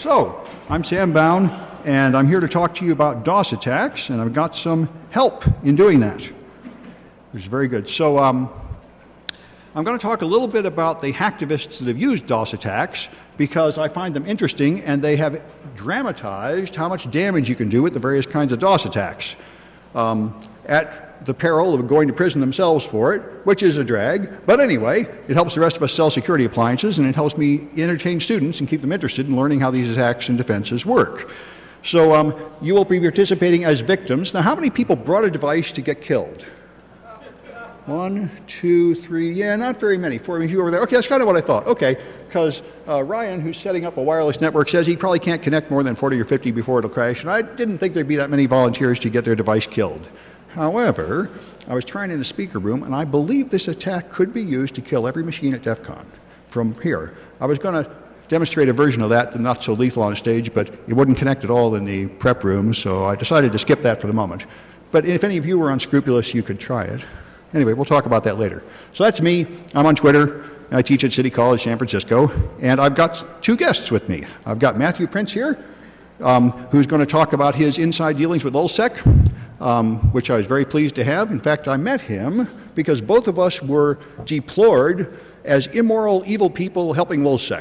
So, I'm Sam Bowne, and I'm here to talk to you about DOS attacks, and I've got some help in doing that, which is very good. So, I'm going to talk a little bit about the hacktivists that have used DOS attacks, because I find them interesting, and they have dramatized how much damage you can do with the various kinds of DOS attacks, at the peril of going to prison themselves for it, which is a drag. But anyway, it helps the rest of us sell security appliances, and it helps me entertain students and keep them interested in learning how these attacks and defenses work. So you will be participating as victims. Now, how many people brought a device to get killed? 1, 2, 3, yeah, not very many. 4 of you over there. Okay, that's kind of what I thought. Okay, because Ryan, who's setting up a wireless network, says he probably can't connect more than 40 or 50 before it'll crash, and I didn't think there'd be that many volunteers to get their device killed. However, I was trying in a speaker room, and I believe this attack could be used to kill every machine at DEF CON from here. I was going to demonstrate a version of that, not so lethal on stage, but it wouldn't connect at all in the prep room, so I decided to skip that for the moment. But if any of you were unscrupulous, you could try it. Anyway, we'll talk about that later. So that's me. I'm on Twitter. I teach at City College, San Francisco, and I've got 2 guests with me. I've got Matthew Prince here, who's going to talk about his inside dealings with LULz, which I was very pleased to have. In fact, I met him because both of us were deplored as immoral, evil people helping LULz,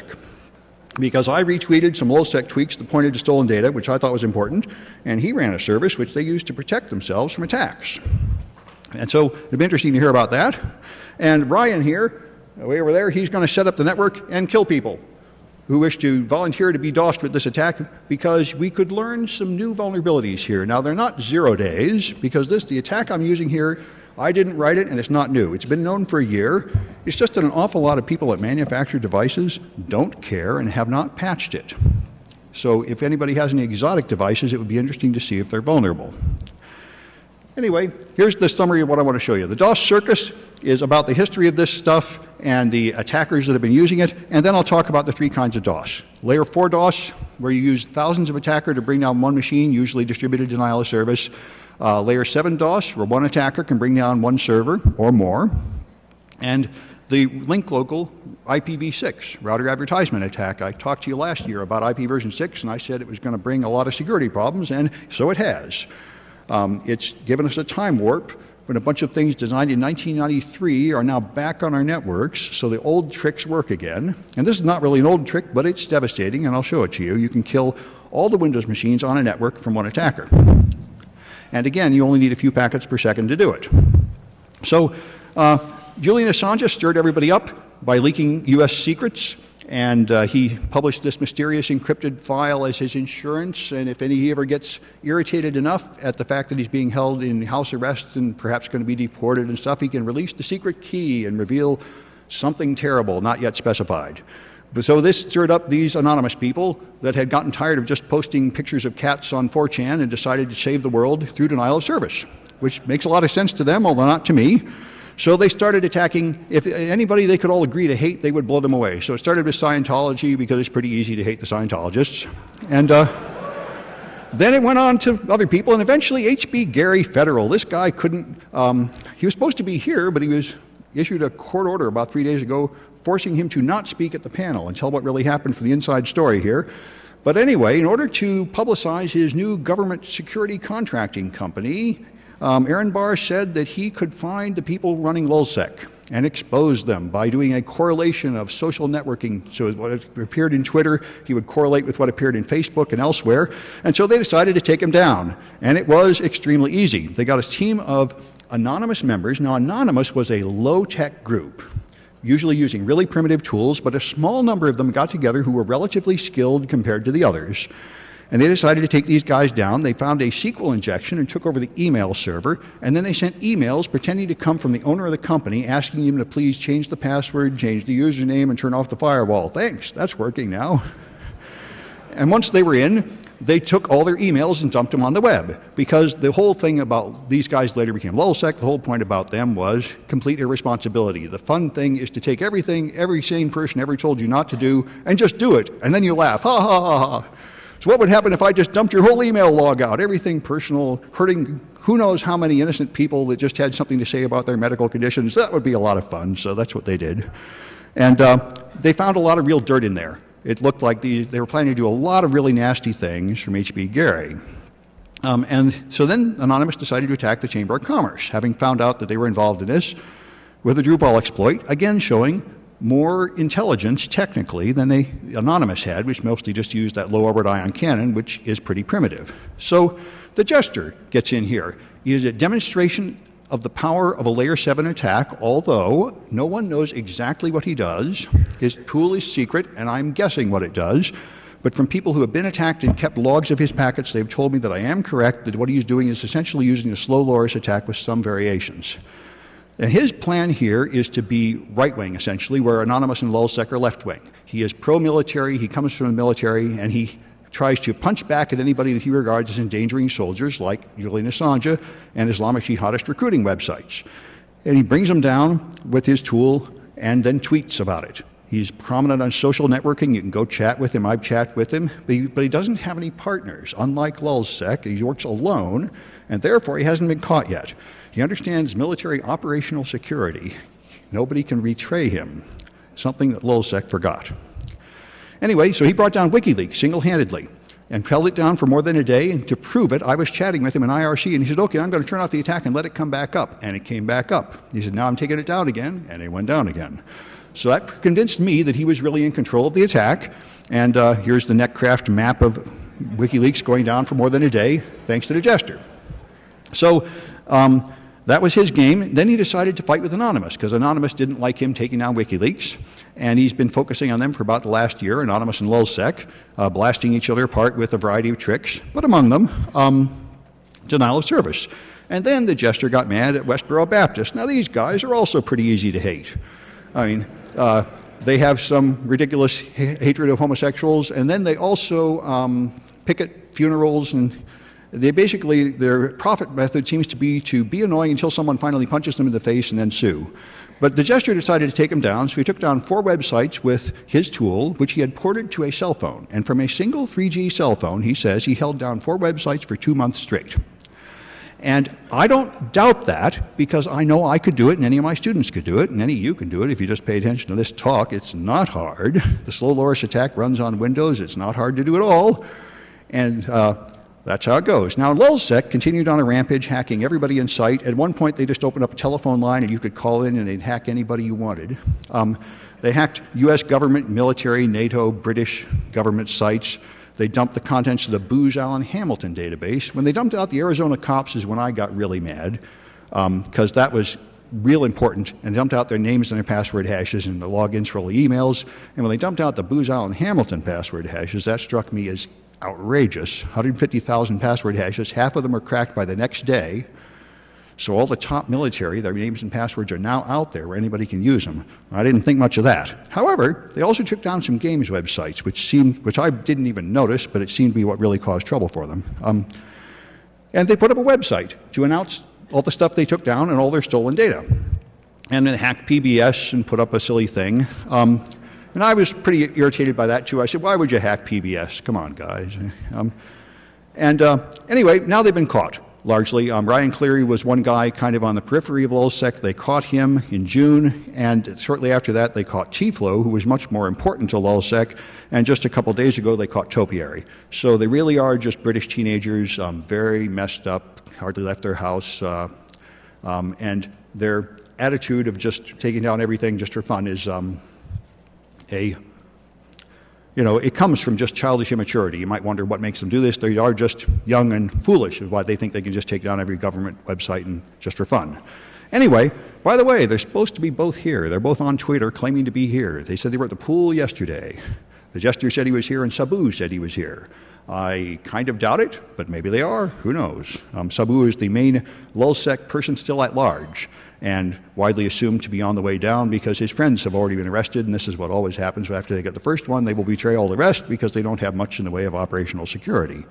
because I retweeted some LULz tweaks that pointed to stolen data, which I thought was important, and he ran a service which they used to protect themselves from attacks. And so it'd be interesting to hear about that. And Ryan here, way over there, he's going to set up the network and kill people who wish to volunteer to be DOSed with this attack, because we could learn some new vulnerabilities here. Now, they're not 0 days, because the attack I'm using here, I didn't write it, and it's not new. It's been known for a year. It's just that an awful lot of people that manufacture devices don't care and have not patched it. So if anybody has any exotic devices, it would be interesting to see if they're vulnerable. Anyway, here's the summary of what I want to show you. The DOS circus is about the history of this stuff and the attackers that have been using it, and then I'll talk about the 3 kinds of DOS. Layer 4 DOS, where you use thousands of attackers to bring down one machine, usually distributed denial of service. Layer 7 DOS, where one attacker can bring down one server or more. And the link local IPv6 Router Advertisement attack. I talked to you last year about IP version 6, and I said it was going to bring a lot of security problems, and so it has. It's given us a time warp when a bunch of things designed in 1993 are now back on our networks, so the old tricks work again. And this is not really an old trick, but it's devastating, and I'll show it to you. You can kill all the Windows machines on a network from one attacker. And again, you only need a few packets per second to do it. So Julian Assange stirred everybody up by leaking US secrets, and he published this mysterious encrypted file as his insurance, and if he ever gets irritated enough at the fact that he's being held in house arrest and perhaps going to be deported and stuff, he can release the secret key and reveal something terrible, not yet specified. So this stirred up these anonymous people that had gotten tired of just posting pictures of cats on 4chan and decided to save the world through denial of service, which makes a lot of sense to them, although not to me. So they started attacking. If anybody they could all agree to hate, they would blow them away. So it started with Scientology, because it's pretty easy to hate the Scientologists. And then it went on to other people, and eventually H.B. Gary Federal. This guy couldn't, he was supposed to be here, but he was issued a court order about 3 days ago forcing him to not speak at the panel and tell what really happened for the inside story here. But anyway, in order to publicize his new government security contracting company, Aaron Barr said that he could find the people running LULz and expose them by doing a correlation of social networking. So what appeared in Twitter, he would correlate with what appeared in Facebook and elsewhere. And so they decided to take him down. And it was extremely easy. They got a team of anonymous members. Now, Anonymous was a low-tech group, usually using really primitive tools, but a small number of them got together who were relatively skilled compared to the others. And they decided to take these guys down. They found a SQL injection and took over the email server, and then they sent emails pretending to come from the owner of the company, asking him to please change the password, change the username, and turn off the firewall. Thanks, that's working now. And once they were in, they took all their emails and dumped them on the web, because the whole thing about these guys later became LULz. The whole point about them was complete irresponsibility. The fun thing is to take everything every sane person ever told you not to do and just do it, and then you laugh, ha ha ha ha. So what would happen if I just dumped your whole email log out, everything personal, hurting who knows how many innocent people that just had something to say about their medical conditions? That would be a lot of fun, so that's what they did. And they found a lot of real dirt in there. it looked like they were planning to do a lot of really nasty things from H.B. Gary. And so then Anonymous decided to attack the Chamber of Commerce, having found out that they were involved in this with a Drupal exploit, again showing more intelligence technically than Anonymous had, which mostly just used that low orbit ion cannon, which is pretty primitive. So the Jester gets in here. He is a demonstration of the power of a layer 7 attack, although no one knows exactly what he does. His tool is secret, and I'm guessing what it does. But from people who have been attacked and kept logs of his packets, they've told me that I am correct, that what he's doing is essentially using a Slowloris attack with some variations. And his plan here is to be right-wing, essentially, where Anonymous and LULz are left-wing. He is pro-military, he comes from the military, and he tries to punch back at anybody that he regards as endangering soldiers, like Julian Assange and Islamic jihadist recruiting websites. And he brings them down with his tool and then tweets about it. He's prominent on social networking. You can go chat with him. I've chatted with him. But he doesn't have any partners. Unlike LULz, he works alone, and therefore he hasn't been caught yet. He understands military operational security. Nobody can betray him, something that LULz forgot. Anyway, so he brought down WikiLeaks single-handedly and held it down for more than a day, and to prove it, I was chatting with him in IRC, and he said, okay, I'm going to turn off the attack and let it come back up. And it came back up. He said, now I'm taking it down again, and it went down again. So that convinced me that he was really in control of the attack, and here's the Netcraft map of WikiLeaks going down for more than a day, thanks to the Jester. So that was his game. Then he decided to fight with Anonymous, because Anonymous didn't like him taking down WikiLeaks, and he's been focusing on them for about the last year, Anonymous and LULz, blasting each other apart with a variety of tricks, but among them, denial of service. And then the Jester got mad at Westboro Baptist. Now these guys are also pretty easy to hate. I mean, they have some ridiculous hatred of homosexuals, and then they also picket funerals, and they basically, their profit method seems to be annoying until someone finally punches them in the face and then sue. But the Jester decided to take them down, so he took down 4 websites with his tool, which he had ported to a cell phone. And from a single 3G cell phone, he says, he held down 4 websites for 2 months straight. And I don't doubt that, because I know I could do it, and any of my students could do it, and any of you can do it if you just pay attention to this talk. It's not hard. The Slowloris attack runs on Windows. It's not hard to do at all. And that's how it goes. Now, LULz continued on a rampage, hacking everybody in sight. At one point, they just opened up a telephone line, and you could call in, and they'd hack anybody you wanted. They hacked U.S. government, military, NATO, British government sites. They dumped the contents of the Booz Allen Hamilton database. When they dumped out the Arizona cops is when I got really mad, because that was real important, and they dumped out their names and their password hashes and the logins for all the emails. And when they dumped out the Booz Allen Hamilton password hashes, that struck me as outrageous. 150,000 password hashes, half of them were cracked by the next day. So all the top military, their names and passwords are now out there where anybody can use them. I didn't think much of that. However, they also took down some games websites, which I didn't even notice, but it seemed to be what really caused trouble for them. And they put up a website to announce all the stuff they took down and all their stolen data. And then hacked PBS and put up a silly thing. And I was pretty irritated by that too. I said, why would you hack PBS? Come on, guys. Anyway, now they've been caught. Largely, Ryan Cleary was one guy kind of on the periphery of LULz. They caught him in June, and shortly after that they caught T-Flow, who was much more important to LULz, and just a couple days ago they caught Topiary. So they really are just British teenagers, very messed up, hardly left their house, and their attitude of just taking down everything just for fun is it comes from just childish immaturity. You might wonder what makes them do this. They are just young and foolish, is why they think they can just take down every government website and just for fun. Anyway, by the way, they're supposed to be both here. They're both on Twitter claiming to be here. They said they were at the pool yesterday. The Jester said he was here, and Sabu said he was here. I kind of doubt it, but maybe they are. Who knows? Sabu is the main LULz person still at large, and widely assumed to be on the way down because his friends have already been arrested, and this is what always happens. After they get the first one, they will betray all the rest because they don't have much in the way of operational security.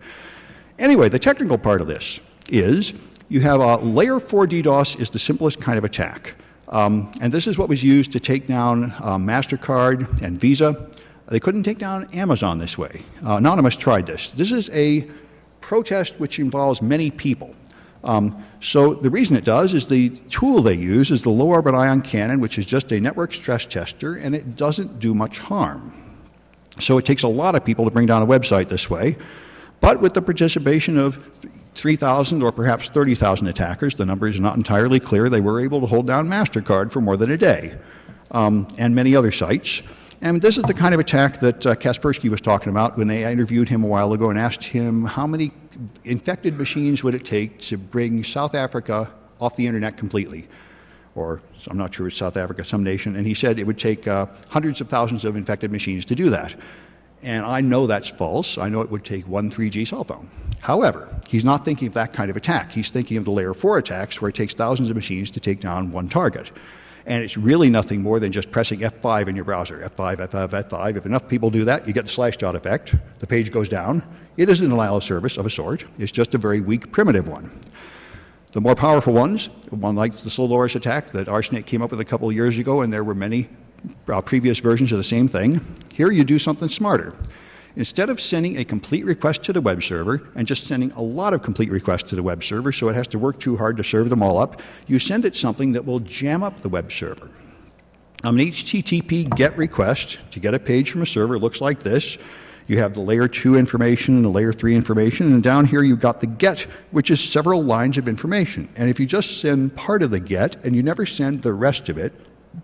Anyway, the technical part of this is you have a layer 4 DDoS is the simplest kind of attack. And this is what was used to take down MasterCard and Visa. They couldn't take down Amazon this way. Anonymous tried this. This is a protest which involves many people. So the reason it does is the tool they use is the low orbit ion cannon, which is just a network stress tester, and it doesn't do much harm. So it takes a lot of people to bring down a website this way. But with the participation of 3,000 or perhaps 30,000 attackers, the number is not entirely clear, they were able to hold down MasterCard for more than a day, and many other sites. And this is the kind of attack that Kaspersky was talking about when they interviewed him a while ago and asked him how many infected machines would it take to bring South Africa off the internet completely. Or I'm not sure it's South Africa, some nation, and he said it would take hundreds of thousands of infected machines to do that. And I know that's false. I know it would take one 3G cell phone. However, he's not thinking of that kind of attack. He's thinking of the layer 4 attacks where it takes thousands of machines to take down one target. And it's really nothing more than just pressing F5 in your browser. F5, F5, F5. If enough people do that, you get the /dot effect. The page goes down. It is an denial of service of a sort. It's just a very weak, primitive one. The more powerful ones, one like the Slowloris attack that Arsenic came up with a couple of years ago, and there were many previous versions of the same thing. Here you do something smarter. Instead of sending a complete request to the web server and just sending a lot of complete requests to the web server so it has to work too hard to serve them all up, you send it something that will jam up the web server. An HTTP GET request to get a page from a server looks like this. You have the layer 2 information and the layer 3 information, and down here you've got the GET, which is several lines of information. And if you just send part of the GET and you never send the rest of it,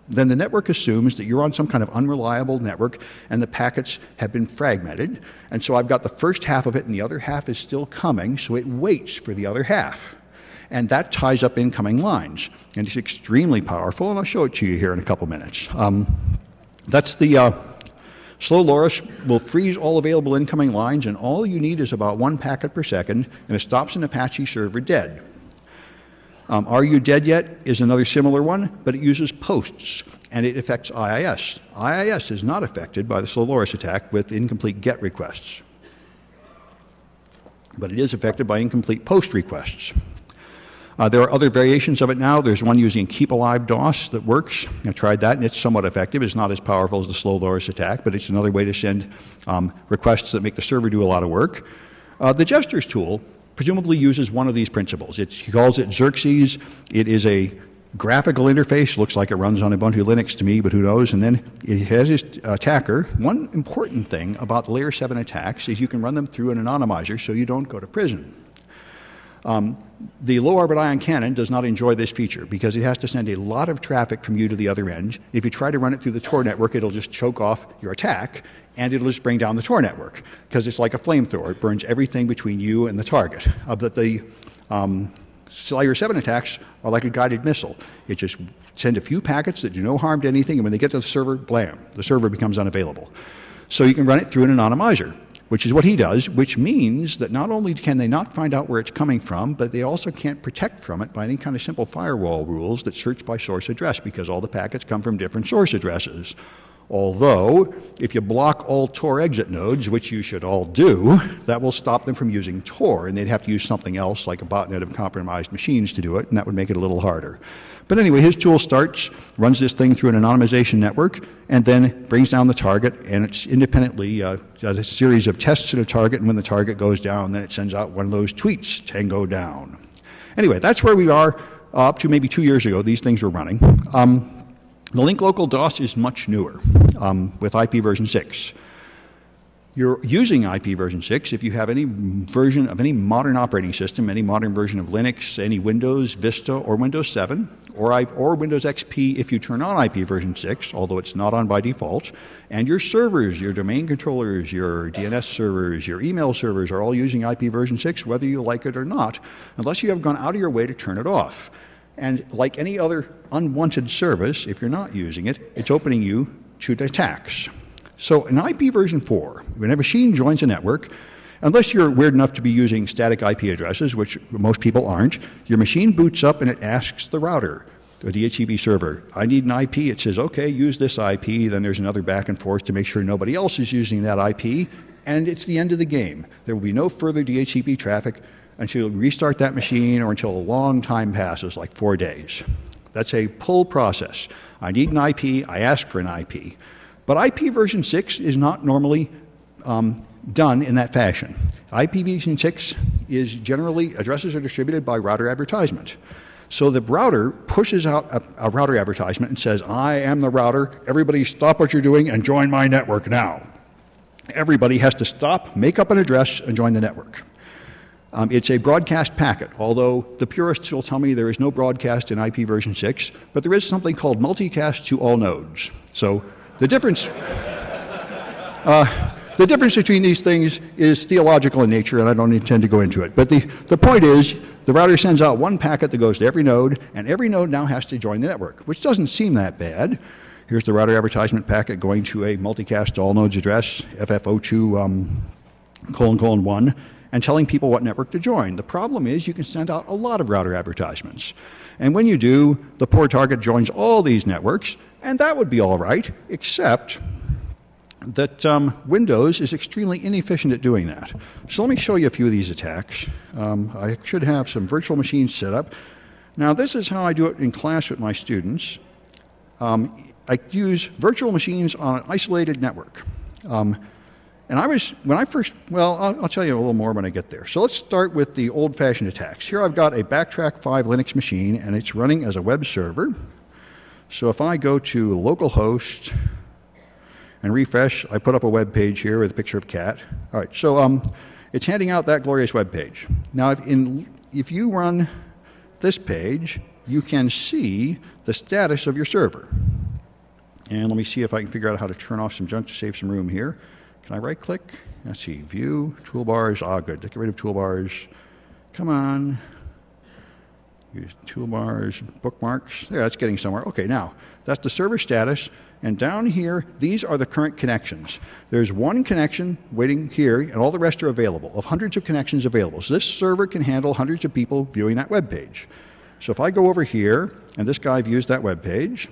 then the network assumes that you're on some kind of unreliable network and the packets have been fragmented. And so I've got the first half of it and the other half is still coming, so it waits for the other half. And that ties up incoming lines. And it's extremely powerful, and I'll show it to you here in a couple minutes. That's the Slowloris will freeze all available incoming lines, and all you need is about 1 packet per second, and it stops an Apache server dead. Are You Dead Yet is another similar one, but it uses posts, and it affects IIS. IIS is not affected by the Slowloris attack with incomplete GET requests, but it is affected by incomplete post requests. There are other variations of it now. There's one using Keep Alive DOS that works. I tried that, and it's somewhat effective. It's not as powerful as the Slowloris attack, but it's another way to send requests that make the server do a lot of work. The Gestures tool presumably uses one of these principles. He calls it Xerxes. It is a graphical interface. Looks like it runs on Ubuntu Linux to me, but who knows? And then it has this attacker. One important thing about the layer 7 attacks is you can run them through an anonymizer so you don't go to prison. The low-orbit ion cannon does not enjoy this feature because it has to send a lot of traffic from you to the other end. If you try to run it through the Tor network, it'll just choke off your attack, and it'll just bring down the Tor network because it's like a flamethrower. It burns everything between you and the target. But the layer 7 attacks are like a guided missile. It just sends a few packets that do no harm to anything, and when they get to the server, blam, the server becomes unavailable. So you can run it through an anonymizer, which is what he does, which means that not only can they not find out where it's coming from, but they also can't protect from it by any kind of simple firewall rules that search by source address, because all the packets come from different source addresses. Although, if you block all Tor exit nodes, which you should all do, that will stop them from using Tor, and they'd have to use something else, like a botnet of compromised machines to do it, and that would make it a little harder. But anyway, his tool starts, runs this thing through an anonymization network, and then brings down the target, and it's independently does a series of tests to the target, and when the target goes down, then it sends out one of those tweets, Tango down. Anyway, that's where we are up to maybe 2 years ago. These things were running. The link local DOS is much newer with IP version 6. You're using IP version 6 if you have any version of any modern operating system, any modern version of Linux, any Windows, Vista, or Windows 7, or Windows XP if you turn on IP version 6, although it's not on by default. And your servers, your domain controllers, your DNS servers, your email servers are all using IP version 6, whether you like it or not, unless you have gone out of your way to turn it off. And like any other unwanted service, if you're not using it, it's opening you to attacks. So in IP version 4, when a machine joins a network, unless you're weird enough to be using static IP addresses, which most people aren't, your machine boots up and it asks the router, the DHCP server, I need an IP. It says, okay, use this IP. Then there's another back and forth to make sure nobody else is using that IP. And it's the end of the game. There will be no further DHCP traffic until you restart that machine or until a long time passes, like 4 days. That's a pull process. I need an IP. I ask for an IP. But IP version 6 is not normally done in that fashion. IP version 6 is generally, addresses are distributed by router advertisement. So the router pushes out a router advertisement and says, I am the router, everybody stop what you're doing and join my network now. everybody has to stop, make up an address, and join the network. It's a broadcast packet, although the purists will tell me there is no broadcast in IP version 6, but there is something called multicast to all nodes. So the difference between these things is theological in nature, and I don't intend to go into it. But the point is, the router sends out one packet that goes to every node, and every node now has to join the network, which doesn't seem that bad. Here's the router advertisement packet going to a multicast to all nodes address, FF02::1, and telling people what network to join. The problem is you can send out a lot of router advertisements. And when you do, the poor target joins all these networks, and that would be all right, except that Windows is extremely inefficient at doing that. So let me show you a few of these attacks. I should have some virtual machines set up. Now this is how I do it in class with my students. I use virtual machines on an isolated network. And I'll tell you a little more when I get there. So let's start with the old-fashioned attacks. Here I've got a Backtrack 5 Linux machine, and it's running as a web server. So if I go to localhost and refresh, I put up a web page here with a picture of a cat. All right, so it's handing out that glorious web page. Now, if you run this page, you can see the status of your server. And let me see if I can figure out how to turn off some junk to save some room here. Can I right-click? Let's see, view, toolbars. Ah, good. Get rid of toolbars. Come on. Use toolbars, bookmarks. Yeah, that's getting somewhere. Okay, now, that's the server status. And down here, these are the current connections. There's one connection waiting here, and all the rest are available, of hundreds of connections available. So this server can handle hundreds of people viewing that web page. So if I go over here, and this guy views that web page,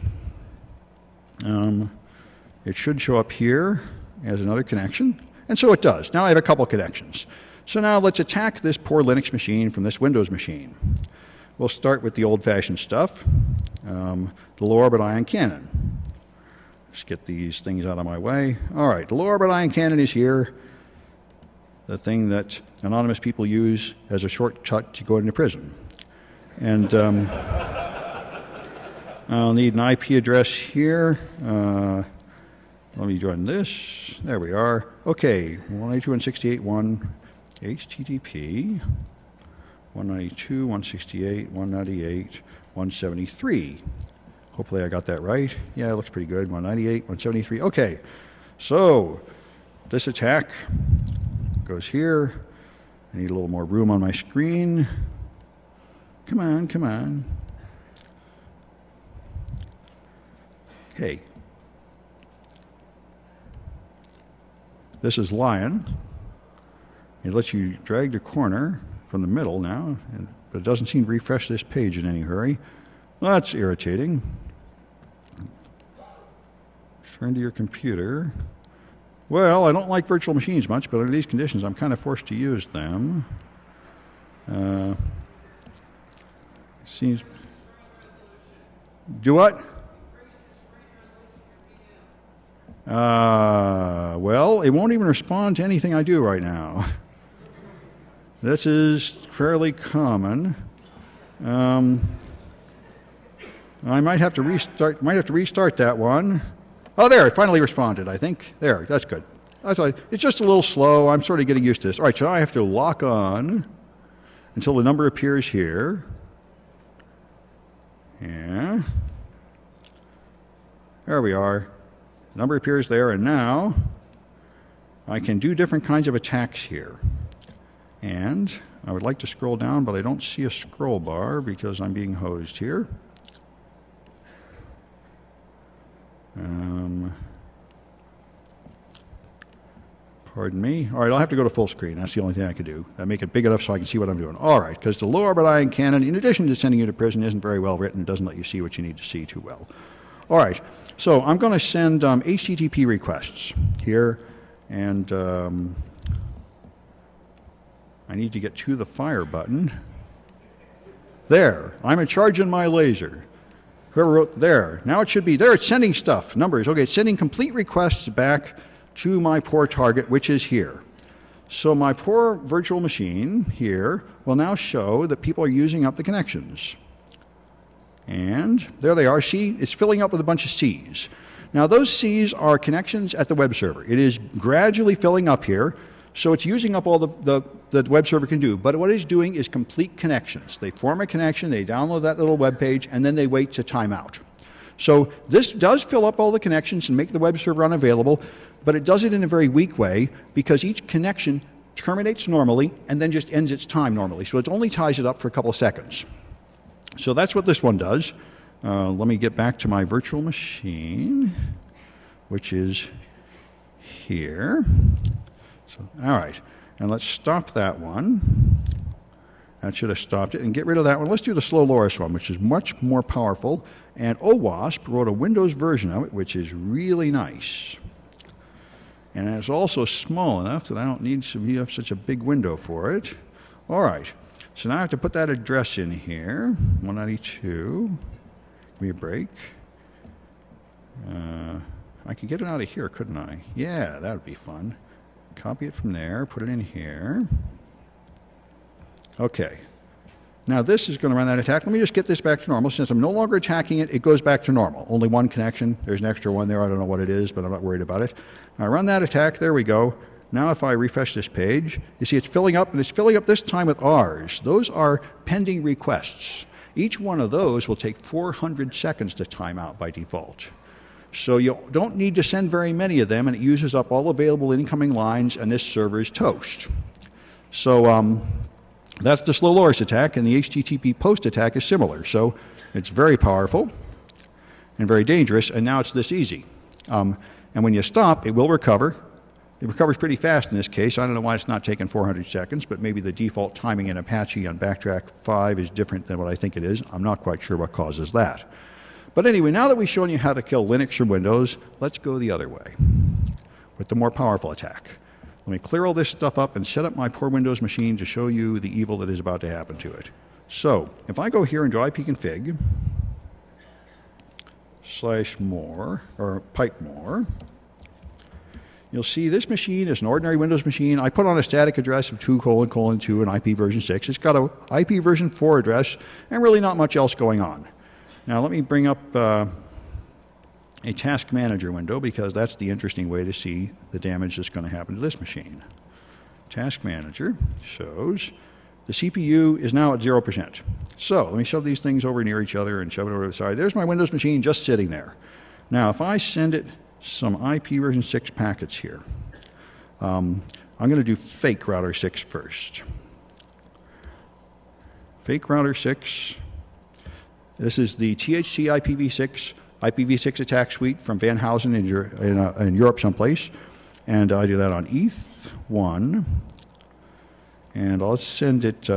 it should show up here as another connection, and so it does. Now I have a couple connections. So now let's attack this poor Linux machine from this Windows machine. We'll start with the old-fashioned stuff, the low-orbit ion cannon. Let's get these things out of my way. All right, the low-orbit ion cannon is here, the thing that anonymous people use as a shortcut to go into prison. And I'll need an IP address here. Let me join this. There we are. Okay, 192.168.1 HTTP 192.168.198.173. Hopefully I got that right. Yeah, it looks pretty good. 198.173. Okay, so this attack goes here. I need a little more room on my screen. Come on, come on. Hey. This is Lion. It lets you drag the corner from the middle now, but it doesn't seem to refresh this page in any hurry. Well, that's irritating. Turn to your computer. Well, I don't like virtual machines much, but under these conditions, I'm kind of forced to use them. Seems. Do what? Well, it won't even respond to anything I do right now. This is fairly common. I might have to restart that one. Oh, there, it finally responded, I think. There, that's good. That's right. It's just a little slow. I'm sort of getting used to this. All right, so now I have to lock on until the number appears here. Yeah. There we are. The number appears there, and now I can do different kinds of attacks here. And I would like to scroll down, but I don't see a scroll bar because I'm being hosed here. Pardon me. All right, I'll have to go to full screen. That's the only thing I could do. I make it big enough so I can see what I'm doing. All right, because the low-orbit ion cannon, in addition to sending you to prison, isn't very well written. It doesn't let you see what you need to see too well. All right, so I'm going to send HTTP requests here, and I need to get to the fire button. There, I'm in charge in my laser. Whoever wrote there. Now it should be there. It's sending stuff, numbers. Okay, it's sending complete requests back to my poor target, which is here. So my poor virtual machine here will now show that people are using up the connections. And there they are. See, it's filling up with a bunch of C's. Now those C's are connections at the web server. It is gradually filling up here, so it's using up all the web server can do. But what it's doing is complete connections. They form a connection, they download that little web page, and then they wait to time out. So this does fill up all the connections and make the web server unavailable, but it does it in a very weak way because each connection terminates normally and then just ends its time normally. So it only ties it up for a couple of seconds. So that's what this one does. Let me get back to my virtual machine, which is here. So, all right, and let's stop that one. That should have stopped it, and get rid of that one. Let's do the Slowloris one, which is much more powerful. And OWASP wrote a Windows version of it, which is really nice. And it's also small enough that I don't need to have such a big window for it. All right, so now I have to put that address in here, 192. Give me a break. I could get it out of here, couldn't I? Yeah, that would be fun. Copy it from there, put it in here. Okay. Now this is going to run that attack. Let me just get this back to normal. Since I'm no longer attacking it, it goes back to normal. Only one connection. There's an extra one there. I don't know what it is, but I'm not worried about it. Now I run that attack. There we go. Now if I refresh this page, you see it's filling up, and it's filling up this time with R's. Those are pending requests. Each one of those will take 400 seconds to time out by default. So you don't need to send very many of them, and it uses up all available incoming lines, and this server is toast. So that's the Slowloris attack, and the HTTP post attack is similar. So it's very powerful and very dangerous, and now it's this easy. And when you stop, it will recover. It recovers pretty fast in this case. I don't know why it's not taking 400 seconds, but maybe the default timing in Apache on Backtrack 5 is different than what I think it is. I'm not quite sure what causes that. But anyway, now that we've shown you how to kill Linux or Windows, let's go the other way with the more powerful attack. Let me clear all this stuff up and set up my poor Windows machine to show you the evil that is about to happen to it. So if I go here and do ipconfig /more or pipe more, you'll see this machine is an ordinary Windows machine. I put on a static address of 2::2 and IP version 6. It's got a IP version 4 address and really not much else going on. Now let me bring up a task manager window because that's the interesting way to see the damage that's going to happen to this machine. Task manager shows the CPU is now at 0%. So let me shove these things over near each other and shove it over to the side. There's my Windows machine just sitting there. Now if I send it some IP version 6 packets here, I'm going to do fake router 6 first. Fake router 6. This is the THC IPv6 attack suite from Van Housen in Europe someplace. And I do that on ETH1. And I'll send it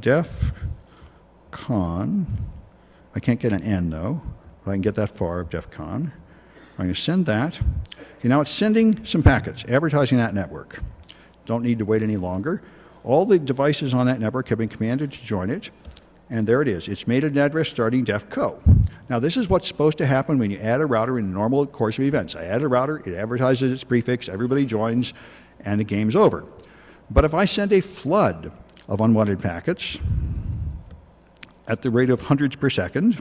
def con. I can't get an N though, but I can get that far of def con. I'm going to send that. Okay, now it's sending some packets, advertising that network. Don't need to wait any longer. All the devices on that network have been commanded to join it. And there it is. It's made an address starting defco. Now this is what's supposed to happen when you add a router in the normal course of events. I add a router, it advertises its prefix, everybody joins, and the game's over. But if I send a flood of unwanted packets at the rate of hundreds per second,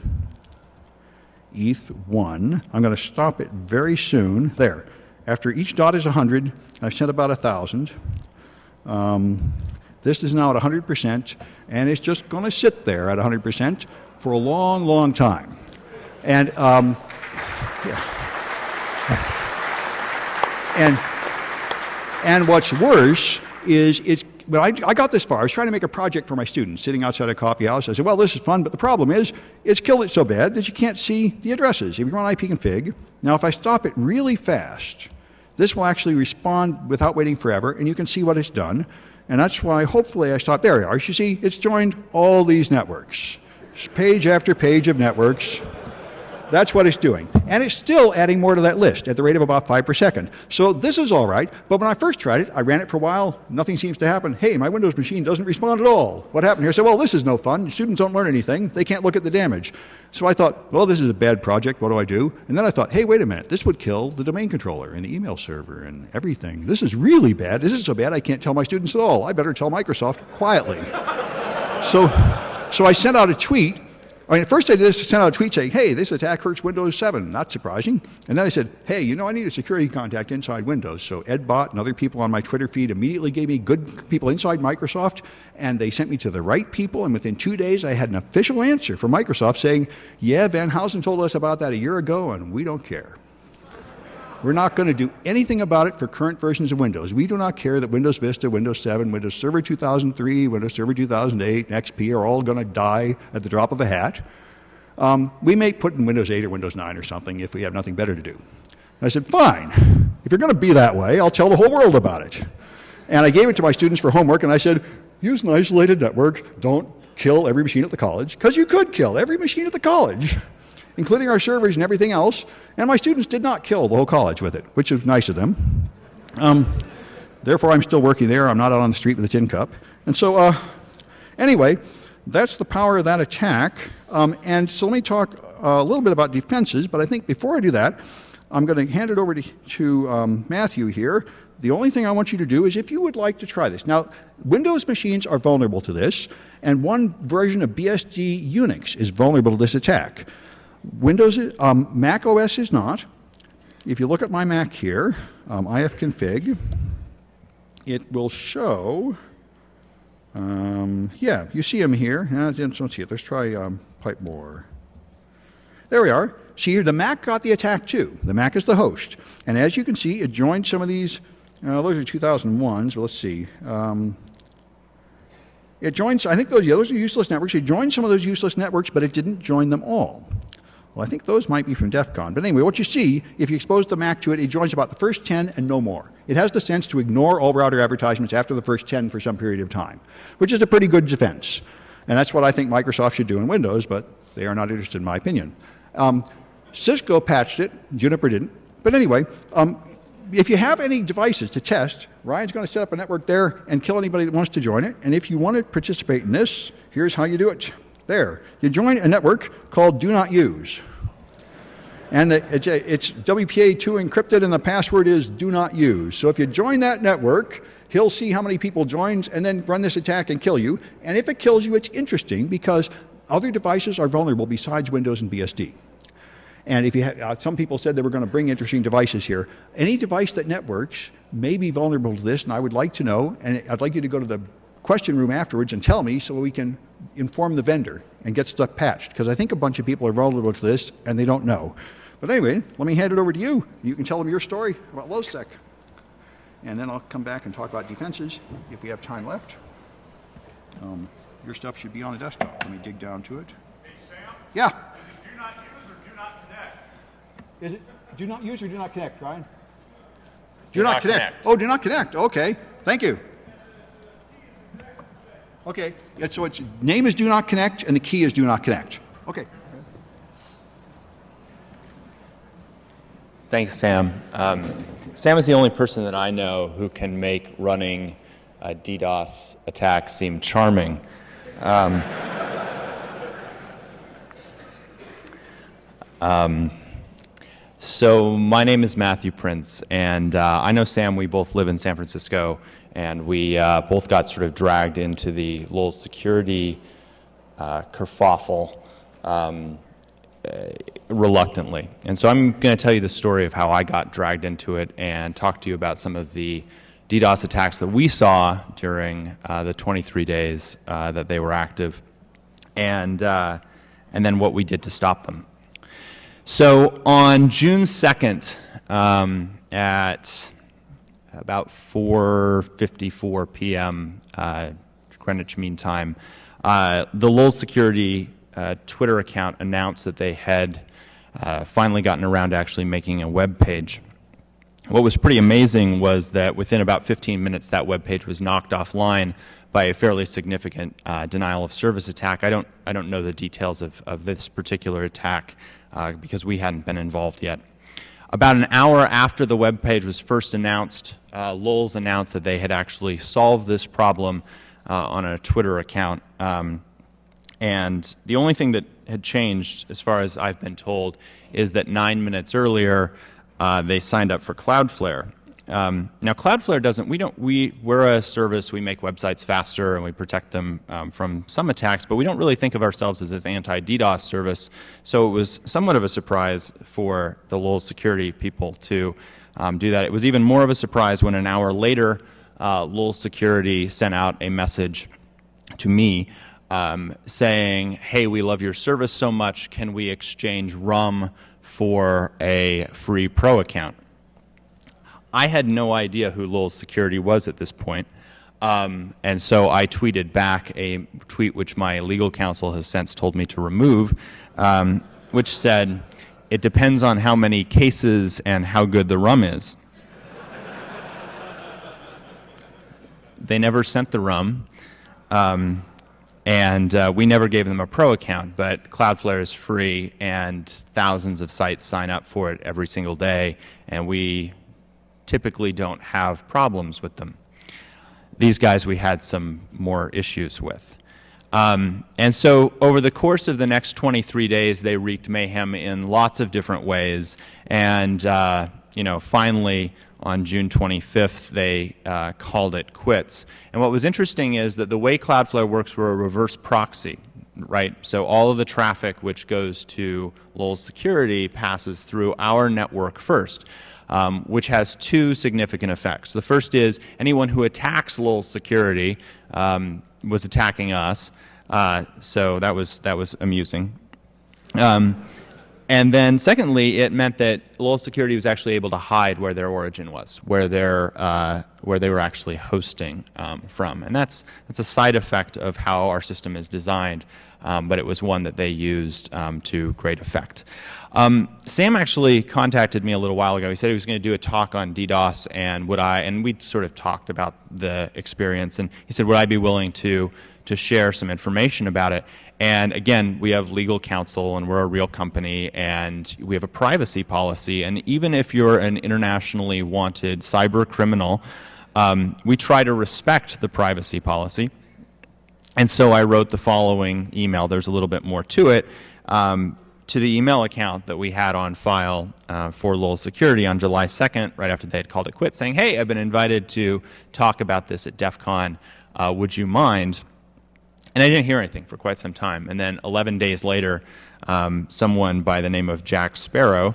ETH1, I'm going to stop it very soon. There. After each dot is 100, I've sent about 1,000. This is now at 100%, and it's just going to sit there at 100% for a long, long time. And, and what's worse is well, I got this far. I was trying to make a project for my students sitting outside a coffee house. I said, well, this is fun, but the problem is it's killed it so bad that you can't see the addresses. If you run ipconfig, now if I stop it really fast, this will actually respond without waiting forever, and you can see what it's done. And that's why, hopefully, I stopped. There we are. You see, it's joined all these networks. Page after page of networks. That's what it's doing. And it's still adding more to that list at the rate of about 5 per second. So this is all right. But when I first tried it, I ran it for a while. Nothing seems to happen. Hey, my Windows machine doesn't respond at all. What happened here? I said, well, this is no fun. Students don't learn anything. They can't look at the damage. So I thought, well, this is a bad project. What do I do? And then I thought, hey, wait a minute. This would kill the domain controller and the email server and everything. This is really bad. This is so bad I can't tell my students at all. I better tell Microsoft quietly. So I sent out a tweet I mean, at first I did this, sent out a tweet saying, hey, this attack hurts Windows 7, not surprising. And then I said, hey, you know, I need a security contact inside Windows. So EdBot and other people on my Twitter feed immediately gave me good people inside Microsoft, and they sent me to the right people, and within 2 days I had an official answer from Microsoft saying, yeah, Van Housen told us about that a year ago, and we don't care. We're not going to do anything about it for current versions of Windows. We do not care that Windows Vista, Windows 7, Windows Server 2003, Windows Server 2008, and XP are all going to die at the drop of a hat. We may put in Windows 8 or Windows 9 or something if we have nothing better to do. I said, fine. If you're going to be that way, I'll tell the whole world about it. And I gave it to my students for homework, and I said, use an isolated network. Don't kill every machine at the college, because you could kill every machine at the college, including our servers and everything else. And my students did not kill the whole college with it, which is nice of them. Therefore, I'm still working there. I'm not out on the street with a tin cup. And so, anyway, that's the power of that attack. And so let me talk a little bit about defenses. But I think before I do that, I'm going to hand it over to Matthew here. The only thing I want you to do is if you would like to try this. Now, Windows machines are vulnerable to this, and one version of BSD Unix is vulnerable to this attack. Mac OS is not. If you look at my Mac here, ifconfig, it will show, yeah, you see them here. Don't see it. Let's try pipe more. There we are. See here, the Mac got the attack too. The Mac is the host. And as you can see, it joined some of these, those are 2001s, but let's see. It joins, I think those are useless networks. It joined some of those useless networks, but it didn't join them all. Well, I think those might be from DEF CON. But anyway, what you see, if you expose the Mac to it, it joins about the first 10 and no more. It has the sense to ignore all router advertisements after the first 10 for some period of time, which is a pretty good defense. And that's what I think Microsoft should do in Windows, but they are not interested in my opinion. Cisco patched it, Juniper didn't. But anyway, if you have any devices to test, Ryan's going to set up a network there and kill anybody that wants to join it. And if you want to participate in this, here's how you do it. There. You join a network called Do Not Use. And it's WPA2 encrypted, and the password is Do Not Use. So if you join that network, he'll see how many people joins and then run this attack and kill you. And if it kills you, it's interesting because other devices are vulnerable besides Windows and BSD. And if you have, some people said they were going to bring interesting devices here. Any device that networks may be vulnerable to this, and I would like to know, and I'd like you to go to the question room afterwards and tell me so we can inform the vendor and get stuff patched, because I think a bunch of people are vulnerable to this and they don't know. But anyway, let me hand it over to you. You can tell them your story about LULz, and then I'll come back and talk about defenses if we have time left. Your stuff should be on the desktop. Let me dig down to it. Hey, Sam? Yeah? Is it do not use or do not connect? Is it do not use or do not connect, Ryan? Do not connect. Oh, do not connect. Okay. Thank you. Okay. So its name is do not connect and the key is do not connect. Okay. Thanks, Sam. Sam is the only person that I know who can make running a DDoS attack seem charming. So my name is Matthew Prince, and I know Sam. We both live in San Francisco, and we both got sort of dragged into the LULz security kerfuffle reluctantly. And so I'm going to tell you the story of how I got dragged into it and talk to you about some of the DDoS attacks that we saw during the 23 days that they were active, and then what we did to stop them. So on June 2nd, at about 4:54 p.m. Greenwich Mean Time, the LULz security Twitter account announced that they had finally gotten around to actually making a web page. What was pretty amazing was that within about 15 minutes, that web page was knocked offline by a fairly significant denial of service attack. I don't know the details of this particular attack because we hadn't been involved yet. About an hour after the web page was first announced, LULz announced that they had actually solved this problem on a Twitter account. And the only thing that had changed, as far as I've been told, is that 9 minutes earlier, they signed up for Cloudflare. Now, Cloudflare doesn't. We're a service. We make websites faster and we protect them from some attacks, but we don't really think of ourselves as an anti-DDoS service. So it was somewhat of a surprise for the LULz security people to do that. It was even more of a surprise when an hour later, LULz security sent out a message to me saying, "Hey, we love your service so much. Can we exchange rum for a free pro account?" I had no idea who LULz security was at this point, and so I tweeted back a tweet which my legal counsel has since told me to remove, which said, "It depends on how many cases and how good the rum is." They never sent the rum, and we never gave them a pro account, but Cloudflare is free, and thousands of sites sign up for it every single day, and we typically don't have problems with them. These guys we had some more issues with. And so over the course of the next 23 days, they wreaked mayhem in lots of different ways, and finally on June 25th, they called it quits. And what was interesting is that the way Cloudflare works, we're a reverse proxy, right? So all of the traffic which goes to LULz security passes through our network first, which has two significant effects. The first is anyone who attacks LULz security was attacking us, so that was amusing. And then secondly, it meant that LULz security was actually able to hide where their origin was, where they were actually hosting from. And that's a side effect of how our system is designed, but it was one that they used to great effect. Sam actually contacted me a little while ago. He said he was going to do a talk on DDoS, and we sort of talked about the experience, and he said, would I be willing to share some information about it? And again, we have legal counsel, and we're a real company, and we have a privacy policy, and even if you're an internationally wanted cyber criminal, we try to respect the privacy policy. And so I wrote the following email. There's a little bit more to it. To the email account that we had on file for LULz security on July 2nd, right after they had called it quits, saying, "Hey, I've been invited to talk about this at DEF CON. Would you mind?" And I didn't hear anything for quite some time. And then 11 days later, someone by the name of Jack Sparrow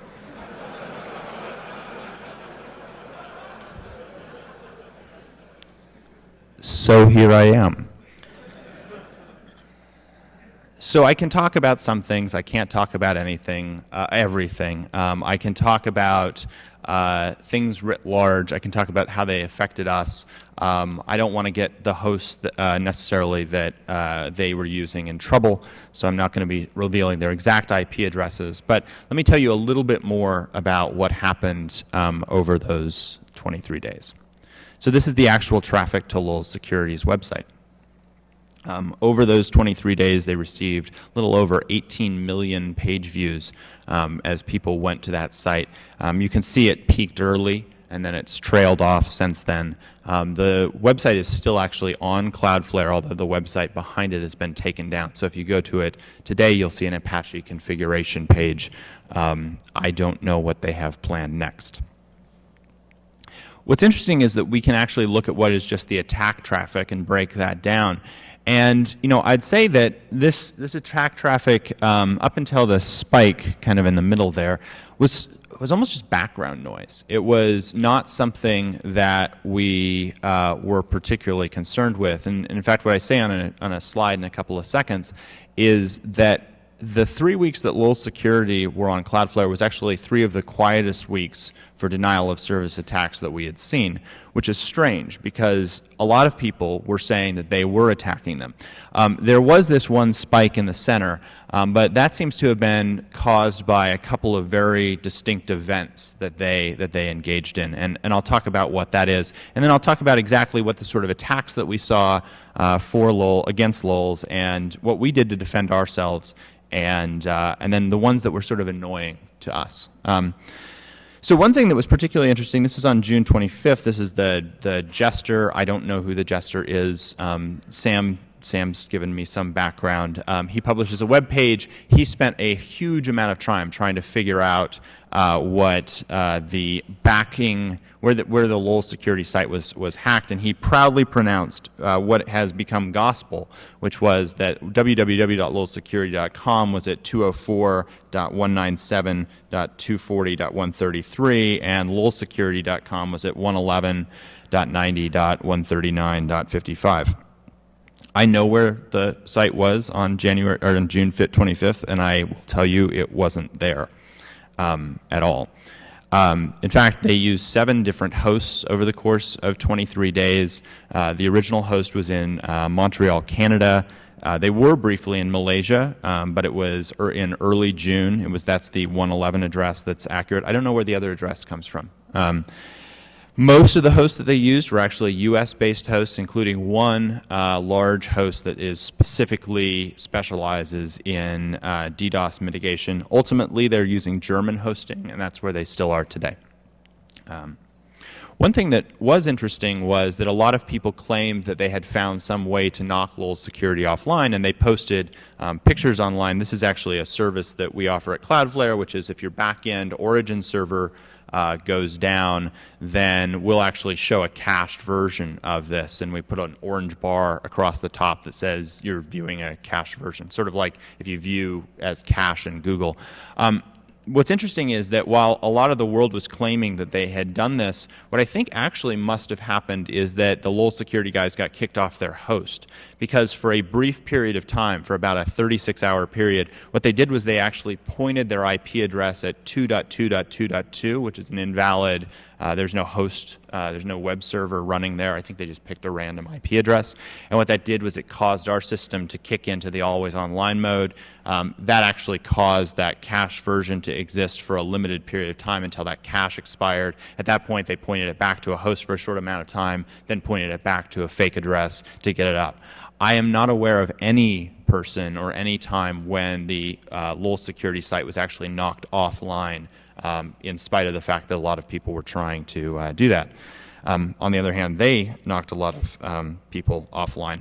so here I am. So I can talk about some things. I can't talk about anything, everything. I can talk about things writ large. I can talk about how they affected us. I don't want to get the hosts necessarily that they were using in trouble, so I'm not going to be revealing their exact IP addresses. But let me tell you a little bit more about what happened over those 23 days. So this is the actual traffic to LULz Security's website. Over those 23 days, they received a little over 18 million page views as people went to that site. You can see it peaked early, and then it's trailed off since then. The website is still actually on Cloudflare, although the website behind it has been taken down. So if you go to it today, you'll see an Apache configuration page. I don't know what they have planned next. What's interesting is that we can actually look at what is just the attack traffic and break that down. And I'd say that this attack traffic up until the spike, kind of in the middle there, was almost just background noise. It was not something that we were particularly concerned with. And in fact, what I say on a slide in a couple of seconds is that the 3 weeks that LULz security were on Cloudflare was actually 3 of the quietest weeks for denial of service attacks that we had seen, which is strange because a lot of people were saying that they were attacking them. There was this one spike in the center, but that seems to have been caused by a couple of very distinct events that they engaged in, and I'll talk about what that is, and then I'll talk about exactly what the sort of attacks that we saw against LULz and what we did to defend ourselves, and then the ones that were sort of annoying to us. So one thing that was particularly interesting, this is on June 25th, this is the jester. I don't know who the jester is. Sam Sam's given me some background. He publishes a web page. He spent a huge amount of time trying to figure out what the backing, where the LULz security site was hacked, and he proudly pronounced what has become gospel, which was that www.lulzsecurity.com was at 204.197.240.133, and lulzsecurity.com was at 111.90.139.55. I know where the site was on June 25th, and I will tell you it wasn't there at all. In fact, they used 7 different hosts over the course of 23 days. The original host was in Montreal, Canada. They were briefly in Malaysia, but it was in early June. That's the 111 address that's accurate. I don't know where the other address comes from. Most of the hosts that they used were actually US-based hosts, including one large host that specifically specializes in DDoS mitigation. Ultimately, they're using German hosting, and that's where they still are today. One thing that was interesting was that a lot of people claimed that they had found some way to knock LULz security offline, and they posted pictures online. This is actually a service that we offer at Cloudflare, which is if your back-end origin server goes down, then we'll actually show a cached version of this, and we put an orange bar across the top that says you're viewing a cached version, sort of like if you view as cache in Google. What's interesting is that while a lot of the world was claiming that they had done this, what I think actually must have happened is that the LULz security guys got kicked off their host, because for a brief period of time, for about a 36-hour period, what they did was they actually pointed their IP address at 2.2.2.2, which is an invalid, there's no host, there's no web server running there. I think they just picked a random IP address. And what that did was it caused our system to kick into the always online mode. That actually caused that cache version to exist for a limited period of time until that cache expired. At that point, they pointed it back to a host for a short amount of time, then pointed it back to a fake address to get it up. I am not aware of any person or any time when the LULz security site was actually knocked offline, in spite of the fact that a lot of people were trying to do that. On the other hand, they knocked a lot of people offline,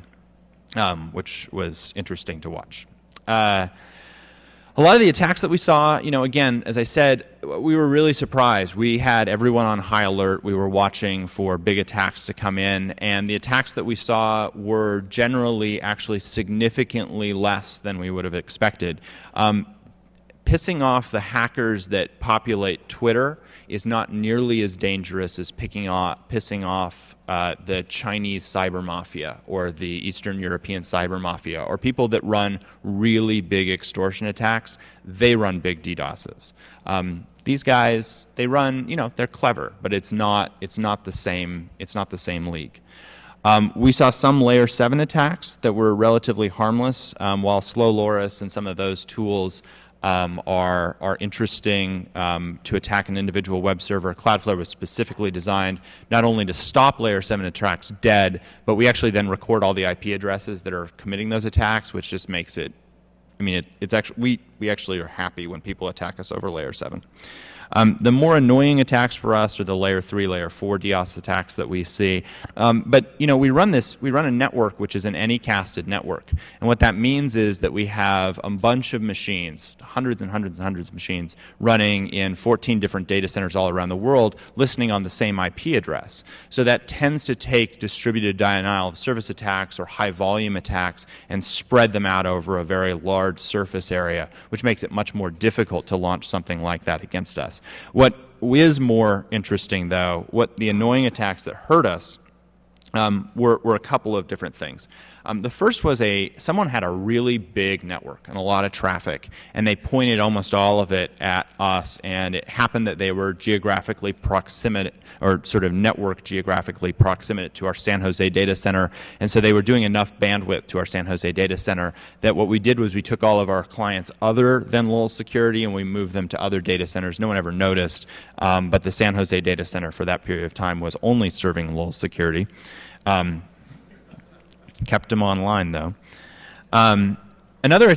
which was interesting to watch. A lot of the attacks that we saw, again, as I said, we were really surprised. We had everyone on high alert. We were watching for big attacks to come in, and the attacks that we saw were generally actually significantly less than we would have expected. Pissing off the hackers that populate Twitter is not nearly as dangerous as pissing off the Chinese cyber mafia or the Eastern European cyber mafia or people that run really big extortion attacks. They run big DDoSes. These guys, they run, they're clever, but it's not the same league. We saw some layer 7 attacks that were relatively harmless, while Slowloris and some of those tools are interesting to attack an individual web server. Cloudflare was specifically designed not only to stop layer 7 attacks dead, but we actually then record all the IP addresses that are committing those attacks, which just makes it, it's actually, we actually are happy when people attack us over layer 7. The more annoying attacks for us are the layer 3, layer 4 DDoS attacks that we see. But we run a network which is an anycasted network. And what that means is that we have a bunch of machines, hundreds and hundreds and hundreds of machines running in 14 different data centers all around the world, listening on the same IP address. So that tends to take distributed denial of service attacks or high volume attacks and spread them out over a very large surface area, which makes it much more difficult to launch something like that against us. What is more interesting, though, what the annoying attacks that hurt us were a couple of different things. The first was someone had a really big network and a lot of traffic, and they pointed almost all of it at us, and it happened that they were geographically proximate, or sort of network geographically proximate to our San Jose data center, and so they were doing enough bandwidth to our San Jose data center that what we did was we took all of our clients other than LULz security and we moved them to other data centers. No one ever noticed, but the San Jose data center for that period of time was only serving LULz security. Kept them online, though. And Another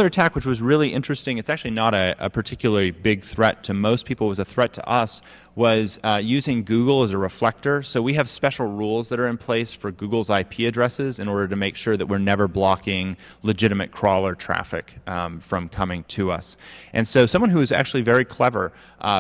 attack which was really interesting, it's actually not a particularly big threat to most people, it was a threat to us, was using Google as a reflector. So we have special rules that are in place for Google's IP addresses in order to make sure that we're never blocking legitimate crawler traffic from coming to us. And so someone who was actually very clever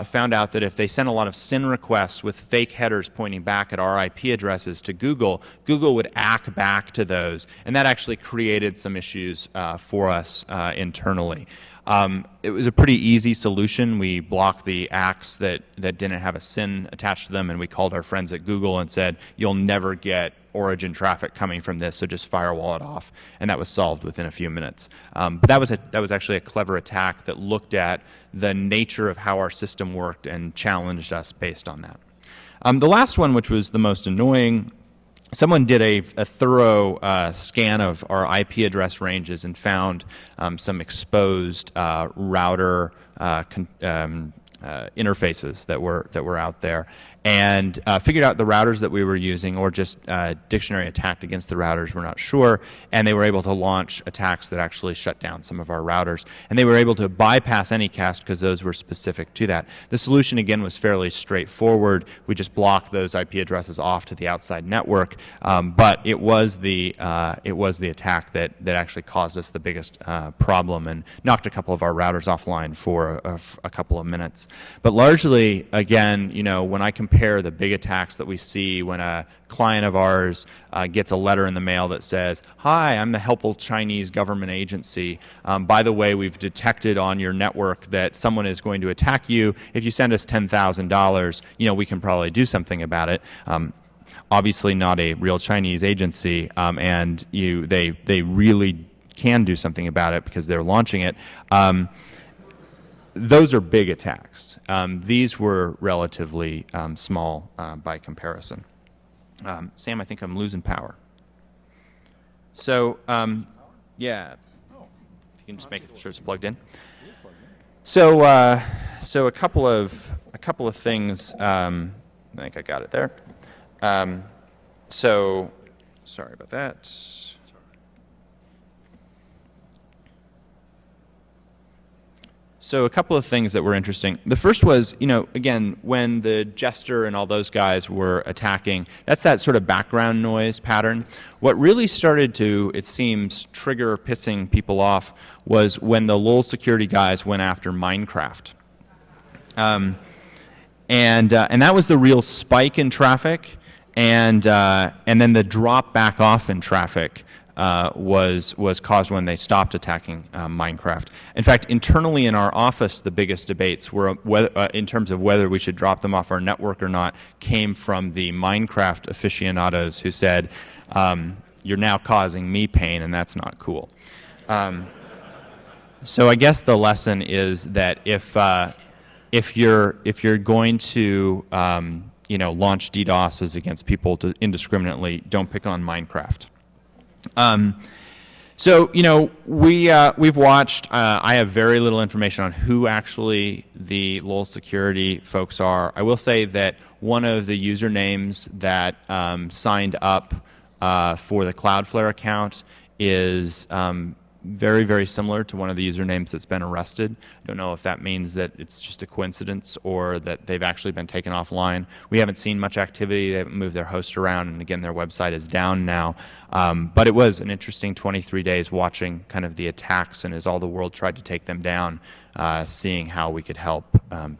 found out that if they sent a lot of SYN requests with fake headers pointing back at our IP addresses to Google, Google would ACK back to those, and that actually created some issues for us internally. It was a pretty easy solution. We blocked the ACKs that didn't have a SYN attached to them, and we called our friends at Google and said, you'll never get origin traffic coming from this, so just firewall it off. And that was solved within a few minutes. But that was actually a clever attack that looked at the nature of how our system worked and challenged us based on that. The last one, which was the most annoying, someone did a thorough scan of our IP address ranges and found some exposed router interfaces that were out there, and figured out the routers that we were using, or just dictionary attacked against the routers, we're not sure, and they were able to launch attacks that actually shut down some of our routers. And they were able to bypass any cast because those were specific to that. The solution, again, was fairly straightforward. We just blocked those IP addresses off to the outside network, but it was the attack that actually caused us the biggest problem and knocked a couple of our routers offline for a couple of minutes. But largely, again, when I compare the big attacks that we see when a client of ours gets a letter in the mail that says, hi, I'm the helpful Chinese government agency. By the way, we've detected on your network that someone is going to attack you. If you send us $10,000, we can probably do something about it. Obviously not a real Chinese agency, and they really can do something about it because they're launching it. Those are big attacks. These were relatively small by comparison. Sam, I think I'm losing power. So, yeah, if you can just make sure it's plugged in. So, a couple of things. I think I got it there. So, sorry about that. So a couple of things that were interesting. The first was, again, when the Jester and all those guys were attacking, that's that sort of background noise pattern. What really started to, it seems, trigger pissing people off was when the LULz security guys went after Minecraft. And that was the real spike in traffic, and then the drop back off in traffic was caused when they stopped attacking Minecraft. In fact, internally in our office, the biggest debates were in terms of whether we should drop them off our network or not, came from the Minecraft aficionados who said, you're now causing me pain, and that's not cool. So I guess the lesson is that if you're going to launch DDoSes against people indiscriminately, don't pick on Minecraft. So, we've watched, I have very little information on who actually the LULz security folks are. I will say that one of the usernames that signed up for the Cloudflare account is very, very similar to one of the usernames that's been arrested. I don't know if that means that it's just a coincidence or that they've actually been taken offline. We haven't seen much activity. They haven't moved their host around, and again, their website is down now. But it was an interesting 23 days watching kind of the attacks, and as all the world tried to take them down, seeing how we could help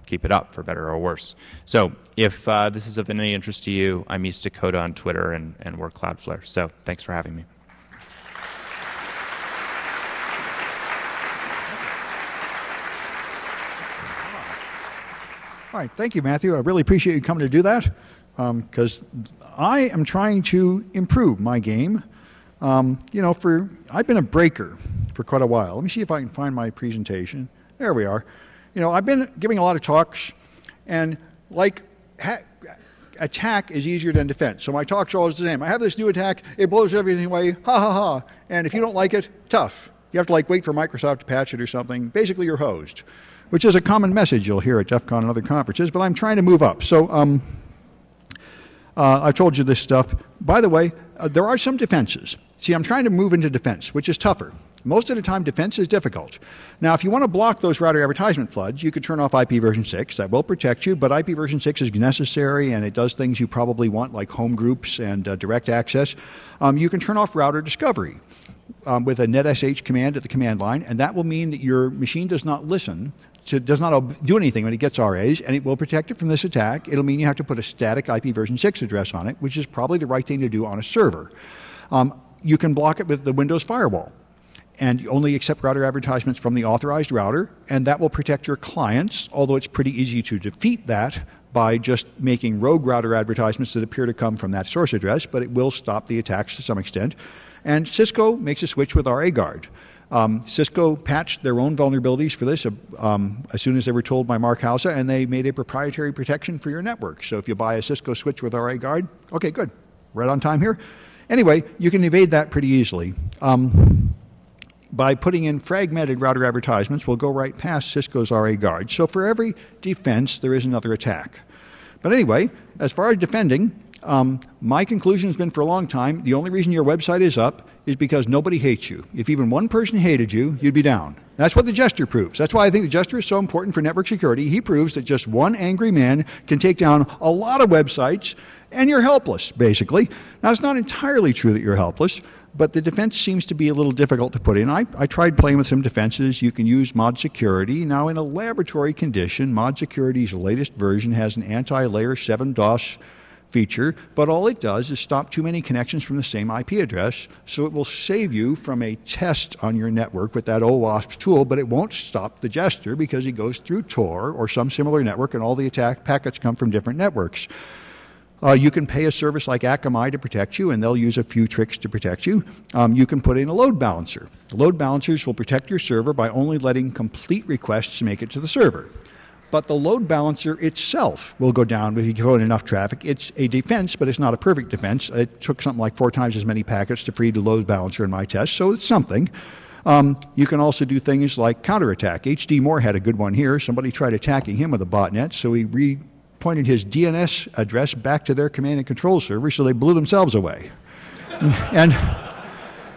keep it up, for better or worse. So if this is of any interest to you, I'm East Dakota on Twitter, and we're Cloudflare. So thanks for having me. All right, thank you, Matthew. I really appreciate you coming to do that, because I am trying to improve my game. I've been a breaker for quite a while. Let me see if I can find my presentation. There we are. I've been giving a lot of talks, and attack is easier than defense. So my talks are always the same. I have this new attack. It blows everything away. Ha ha ha. And if you don't like it, tough. You have to wait for Microsoft to patch it or something. Basically, you're hosed, which is a common message you'll hear at DEF CON and other conferences, but I'm trying to move up. So I've told you this stuff. By the way, there are some defenses. See, I'm trying to move into defense, which is tougher. Most of the time, defense is difficult. Now, if you want to block those router advertisement floods, you could turn off IP version 6. That will protect you, but IP version 6 is necessary, and it does things you probably want, like home groups and direct access. You can turn off router discovery with a netsh command at the command line, and that will mean that your machine does not listen, does not do anything when it gets RAs, and it will protect it from this attack. It'll mean you have to put a static IP version 6 address on it, which is probably the right thing to do on a server. You can block it with the Windows firewall, and only accept router advertisements from the authorized router, and that will protect your clients, although it's pretty easy to defeat that by just making rogue router advertisements that appear to come from that source address, but it will stop the attacks to some extent. And Cisco makes a switch with RAGuard. Cisco patched their own vulnerabilities for this as soon as they were told by Mark Hausa, and they made a proprietary protection for your network. So if you buy a Cisco switch with RAGuard, okay, good. Right on time here. Anyway, you can evade that pretty easily. By putting in fragmented router advertisements, we'll go right past Cisco's RAGuard. So for every defense, there is another attack. But anyway, as far as defending, my conclusion has been for a long time, the only reason your website is up is because nobody hates you. If even one person hated you, you'd be down. That's what the Jester proves. That's why I think the Jester is so important for network security. He proves that just one angry man can take down a lot of websites, and you're helpless, basically. Now, it's not entirely true that you're helpless, but the defense seems to be a little difficult to put in. I tried playing with some defenses. You can use mod security. Now, in a laboratory condition, mod security's latest version has an anti-layer 7 DoS feature, but all it does is stop too many connections from the same IP address, so it will save you from a test on your network with that OWASP tool, but it won't stop the Jester because he goes through Tor or some similar network, and all the attack packets come from different networks. You can pay a service like Akamai to protect you, and they'll use a few tricks to protect you. You can put in a load balancer. Load balancers will protect your server by only letting complete requests make it to the server. But the load balancer itself will go down if you throw in enough traffic. It's a defense, but it's not a perfect defense. It took something like 4 times as many packets to free the load balancer in my test, so it's something. You can also do things like counterattack. HD Moore had a good one here. Somebody tried attacking him with a botnet, so he pointed his DNS address back to their command and control server, so they blew themselves away.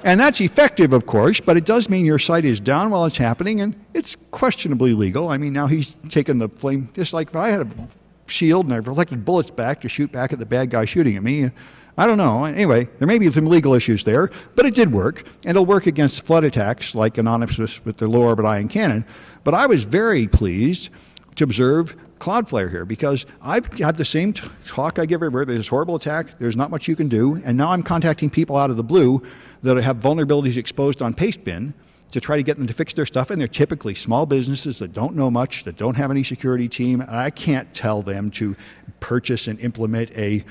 And that's effective, of course, but it does mean your site is down while it's happening, and it's questionably legal. I mean, now he's taken the flame, just like if I had a shield and I reflected bullets back to shoot back at the bad guy shooting at me. I don't know. Anyway, there may be some legal issues there, but it did work, and it'll work against flood attacks like Anonymous with their low orbit ion cannon. But I was very pleased to observe Cloudflare here, because I've had the same talk I give everywhere. There's this horrible attack, there's not much you can do, and now I'm contacting people out of the blue that have vulnerabilities exposed on Pastebin to try to get them to fix their stuff, and they're typically small businesses that don't know much, that don't have any security team, and I can't tell them to purchase and implement a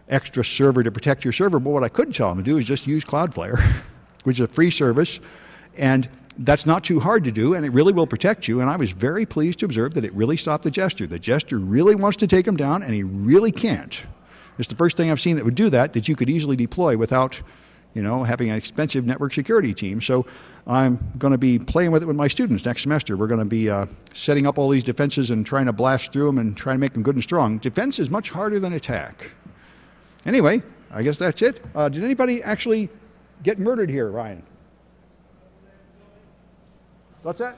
extra server to protect your server, but what I could tell them to do is just use Cloudflare, which is a free service, and that's not too hard to do, and it really will protect you, and I was very pleased to observe that it really stopped the Jester. The Jester really wants to take him down, and he really can't. It's the first thing I've seen that would do that you could easily deploy without, having an expensive network security team. So I'm going to be playing with it with my students next semester. We're going to be setting up all these defenses and trying to blast through them and trying to make them good and strong. Defense is much harder than attack. Anyway, I guess that's it. Did anybody actually get murdered here, Ryan? What's that?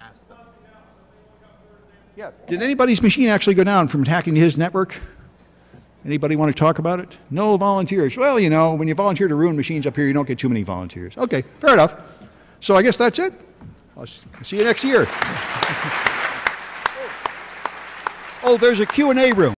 Ask them. Yeah. Did anybody's machine actually go down from hacking his network? Anybody want to talk about it? No volunteers. Well, when you volunteer to ruin machines up here, you don't get too many volunteers. Okay, fair enough. So I guess that's it. I'll see you next year. Oh, there's a Q&A room.